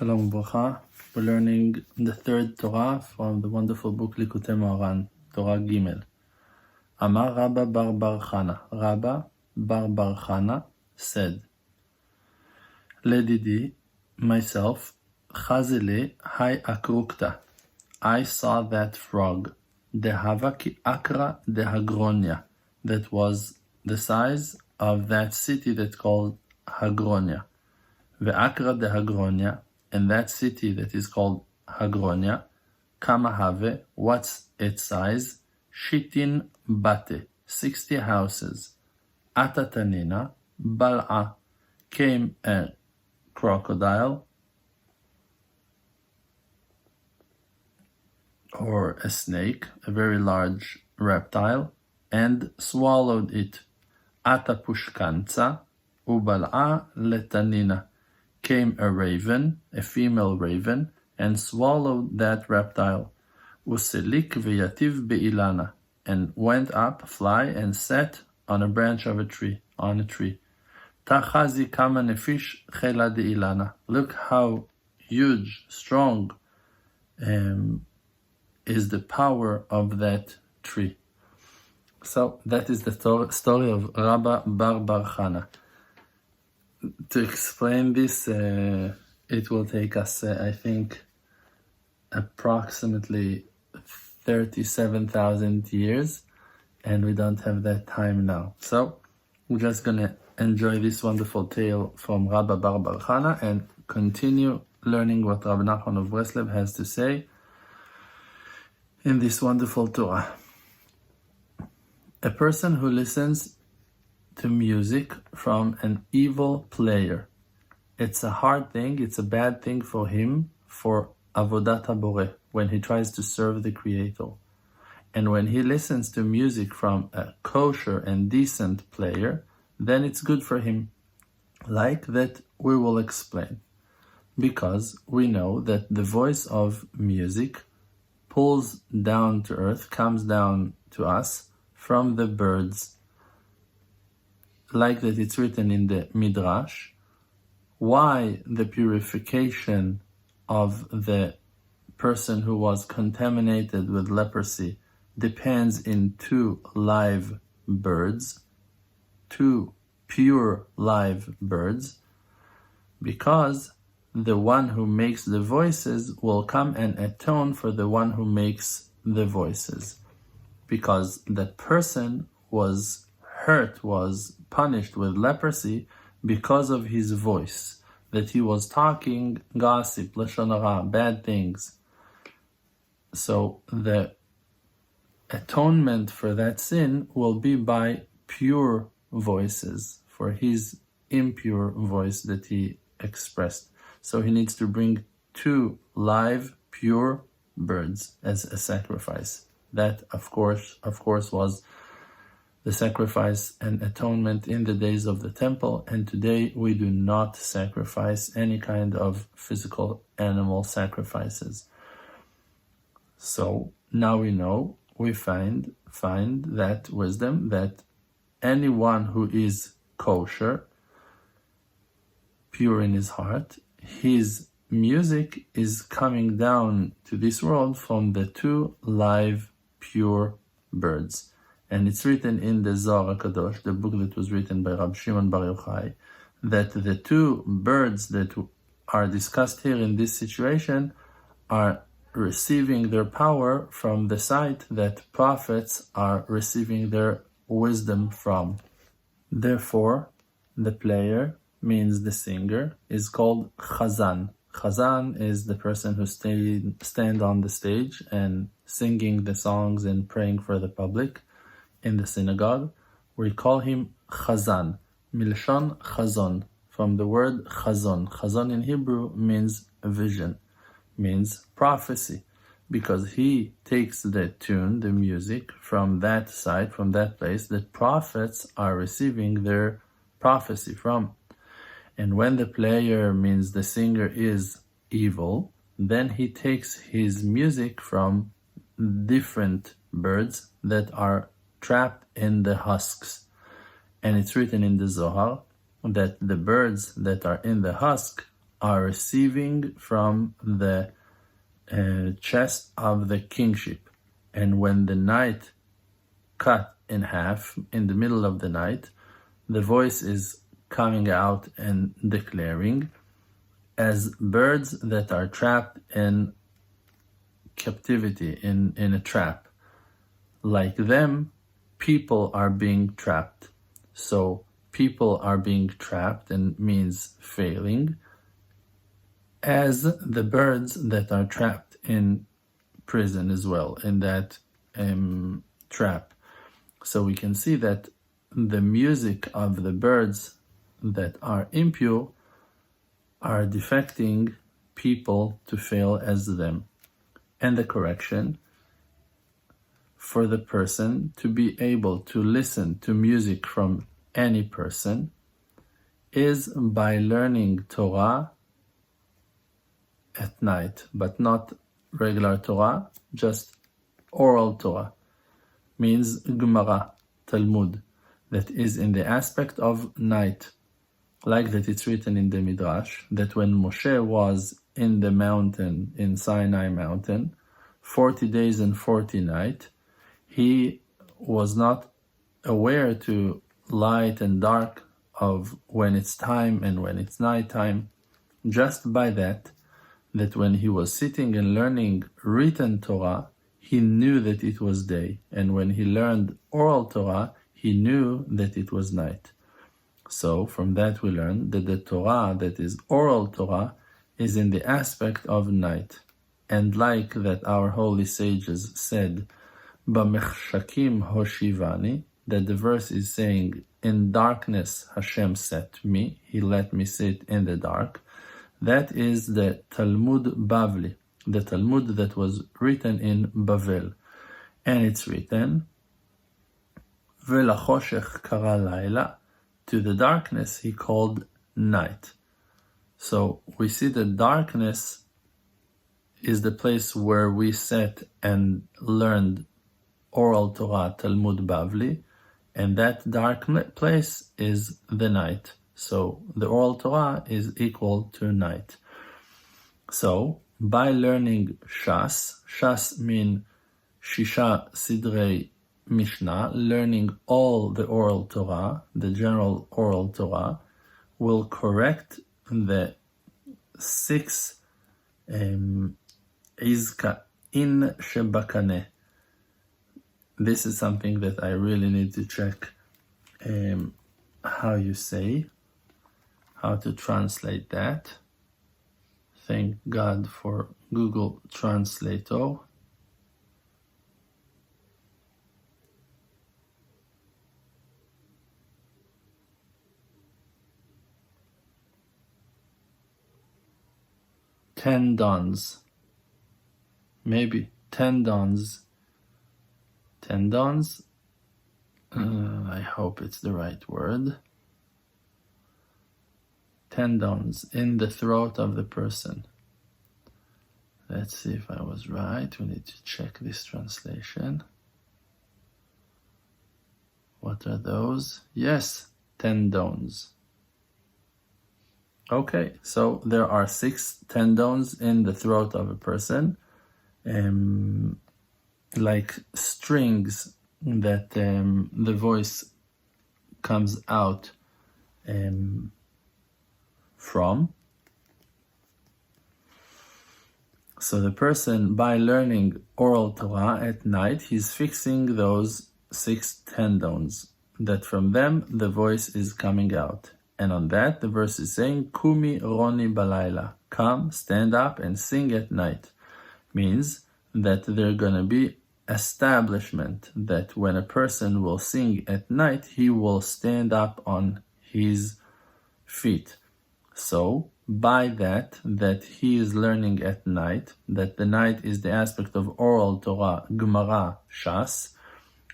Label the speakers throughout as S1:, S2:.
S1: Shalom Bracha. We're learning the third Torah from the wonderful book Lekutey Moharan, Torah Gimel. Amar Rabba bar Chana. Rabba bar Chana said, Ledidi, myself, Chazele hai akrukta. I saw that frog, dehava ki akra dehagronia, that was the size of that city that's called Hagronia. Ve'akra dehagronia, and that city that is called Hagronia, kama have, what's its size? Shitin bate, 60 houses. Atatanina, bal'a, came a crocodile, or a snake, a very large reptile, and swallowed it. Atapushkanza, ubal'a letanina, came a raven, a female raven, and swallowed that reptile. Uselik veyativ beilana, and went up, fly, and sat on a branch of a tree, on a tree. Tachazi kama nefish chela deilana. Look how huge, strong is the power of that tree. So that is the story of Rabba bar Chana. To explain this, it will take us, I think, approximately 37,000 years, and we don't have that time now. So we're just going to enjoy this wonderful tale from Rabba bar Chana and continue learning what Rebbe Nachman of Breslev has to say in this wonderful Torah. A person who listens to music from an evil player, it's a hard thing, it's a bad thing for him, for avodat haboreh, when he tries to serve the Creator. And when he listens to music from a kosher and decent player, then it's good for him. Like that we will explain. Because we know that the voice of music pulls down to earth, comes down to us from the birds. Like that it's written in the Midrash, why the purification of the person who was contaminated with leprosy depends in two live birds, two pure live birds, because the one who makes the voices will come and atone for the one who makes the voices. Because that person was hurt, was punished with leprosy because of his voice, that he was talking gossip, lashon hara, bad things. So the atonement for that sin will be by pure voices, for his impure voice that he expressed. So he needs to bring two live, pure birds as a sacrifice. That, of course, was the sacrifice and atonement in the days of the temple, and today we do not sacrifice any kind of physical animal sacrifices. So now we know, we find that wisdom, that anyone who is kosher, pure in his heart, his music is coming down to this world from the two live, pure birds. And it's written in the Zohar HaKadosh, the book that was written by Rabbi Shimon Bar Yochai, that the two birds that are discussed here in this situation are receiving their power from the site that prophets are receiving their wisdom from. Therefore, the player, means the singer, is called Chazan. Chazan is the person who stand on the stage and singing the songs and praying for the public in the synagogue. We call him Chazan, Milshon Chazon, from the word Chazon. Chazon in Hebrew means vision, means prophecy, because he takes the tune, the music, from that side, from that place that prophets are receiving their prophecy from. And when the player, means the singer, is evil, then he takes his music from different birds that are trapped in the husks. And it's written in the Zohar that the birds that are in the husk are receiving from the chest of the kingship. And when the night cut in half, in the middle of the night, the voice is coming out and declaring, as birds that are trapped in captivity, in a trap, like them, people are being trapped. So people are being trapped and means failing, as the birds that are trapped in prison as well, in that trap. So we can see that the music of the birds that are impure are defecting people to fail as them. And the correction for the person to be able to listen to music from any person is by learning Torah at night, but not regular Torah, just oral Torah. Means Gemara, Talmud, that is in the aspect of night. Like that it's written in the Midrash, that when Moshe was in the mountain, in Sinai mountain, 40 days and 40 nights, he was not aware to light and dark of when it's time and when it's night time. Just by that when he was sitting and learning written Torah, he knew that it was day. And when he learned oral Torah, he knew that it was night. So from that we learn that the Torah that is oral Torah is in the aspect of night. And like that our holy sages said, B'mechshakim hoshivani, that the verse is saying, in darkness Hashem set me, he let me sit in the dark. That is the Talmud Bavli, the Talmud that was written in Bavel. And it's written, V'lachoshech kara laila, to the darkness he called night. So we see that darkness is the place where we sat and learned oral Torah, Talmud Bavli, and that dark place is the night. So the oral Torah is equal to night. So by learning Shas mean Shisha Sidrei Mishnah, learning all the oral Torah, the general oral Torah, will correct the 6 Izka in Shebakane. This is something that I really need to check how you say, how to translate that. Thank God for Google Translator. Tendons. Maybe tendons. Tendons. I hope it's the right word. Tendons in the throat of the person. Let's see if I was right. We need to check this translation. What are those? Yes, tendons. Okay, so there are 6 tendons in the throat of a person, like strings that the voice comes out from. So the person, by learning oral Torah at night, he's fixing those 6 tendons, that from them the voice is coming out. And on that, the verse is saying, Kumi Roni Balayla, come, stand up and sing at night. Means that there's going to be establishment, that when a person will sing at night, he will stand up on his feet. So, by that he is learning at night, that the night is the aspect of oral Torah, Gemara, Shas,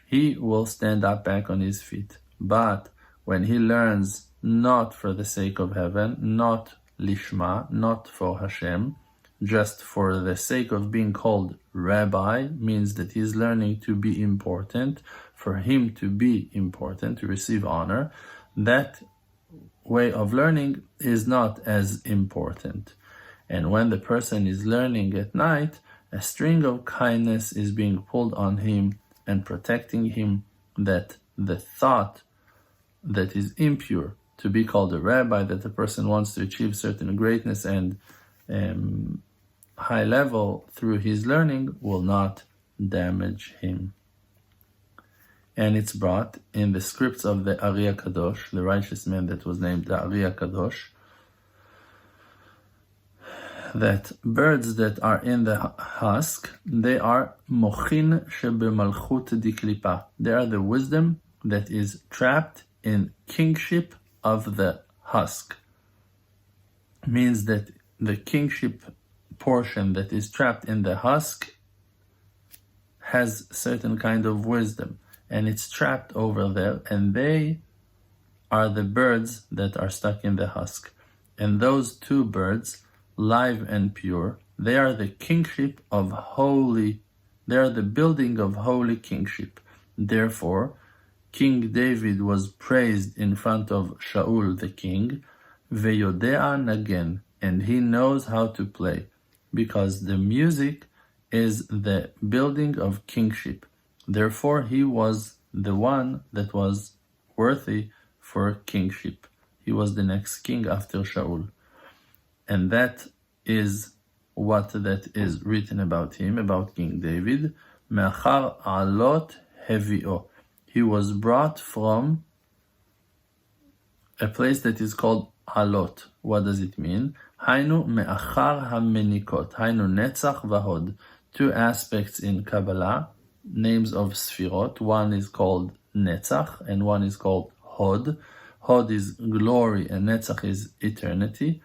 S1: he will stand up back on his feet. But when he learns not for the sake of heaven, not lishma, not for Hashem, just for the sake of being called rabbi, means that he's learning to be important, for him to be important, to receive honor, that way of learning is not as important. And when the person is learning at night, a string of kindness is being pulled on him and protecting him, that the thought that is impure to be called a rabbi, that the person wants to achieve certain greatness and high level through his learning, will not damage him. And it's brought in the scripts of the Ari Kadosh, the righteous man that was named the Ari Kadosh, that birds that are in the husk, they are mochin shebemalchut diklipa. They are the wisdom that is trapped in kingship of the husk. Means that the kingship portion that is trapped in the husk has certain kind of wisdom, and it's trapped over there, and they are the birds that are stuck in the husk. And those two birds, live and pure, they are the kingship of holy, they are the building of holy kingship. Therefore, King David was praised in front of Shaul the king, Veyodea nagen, and he knows how to play, because the music is the building of kingship. Therefore, he was the one that was worthy for kingship. He was the next king after Shaul. And that is what that is written about him, about King David. Me'achar alot hevio. He was brought from a place that is called alot. What does it mean? Hainu me'achar hamenikot. Hainu netzach vahod. Two aspects in Kabbalah, names of sfirot. One is called netzach and one is called hod. Hod is glory and netzach is eternity.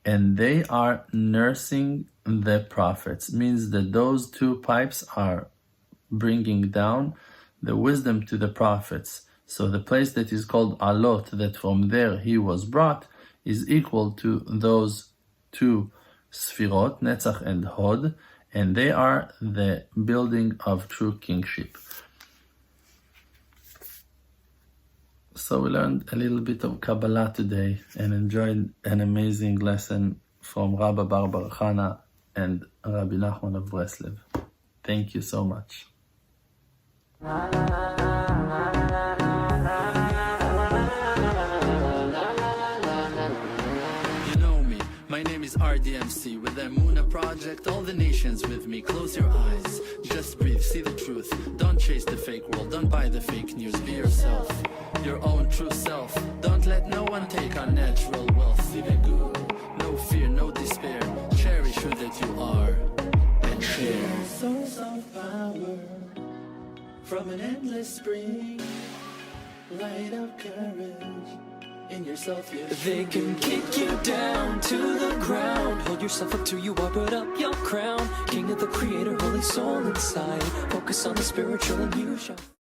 S1: And they are nursing the prophets. Means that those two pipes are bringing down the wisdom to the prophets. So the place that is called alot, that from there he was brought, is equal to those two sfirot, netzach and hod, and they are the building of true kingship. So we learned a little bit of Kabbalah today and enjoyed an amazing lesson from Rabbi Bar Bar Chana and Rebbe Nachman of Breslev. Thank you so much.
S2: My name is RDMC with the Muna Project, all the nations with me. Close your eyes, just breathe, see the truth. Don't chase the fake world, don't buy the fake news. Be yourself, your own true self. Don't let no one take our natural wealth. See the good, no fear, no despair. Cherish who that you are and share. Source of power from an endless spring. Light of courage in yourself, yeah. They can kick you down to the ground. Hold yourself up till you are, put up your crown. King of the creator, holy soul inside. Focus on the spiritual and you shall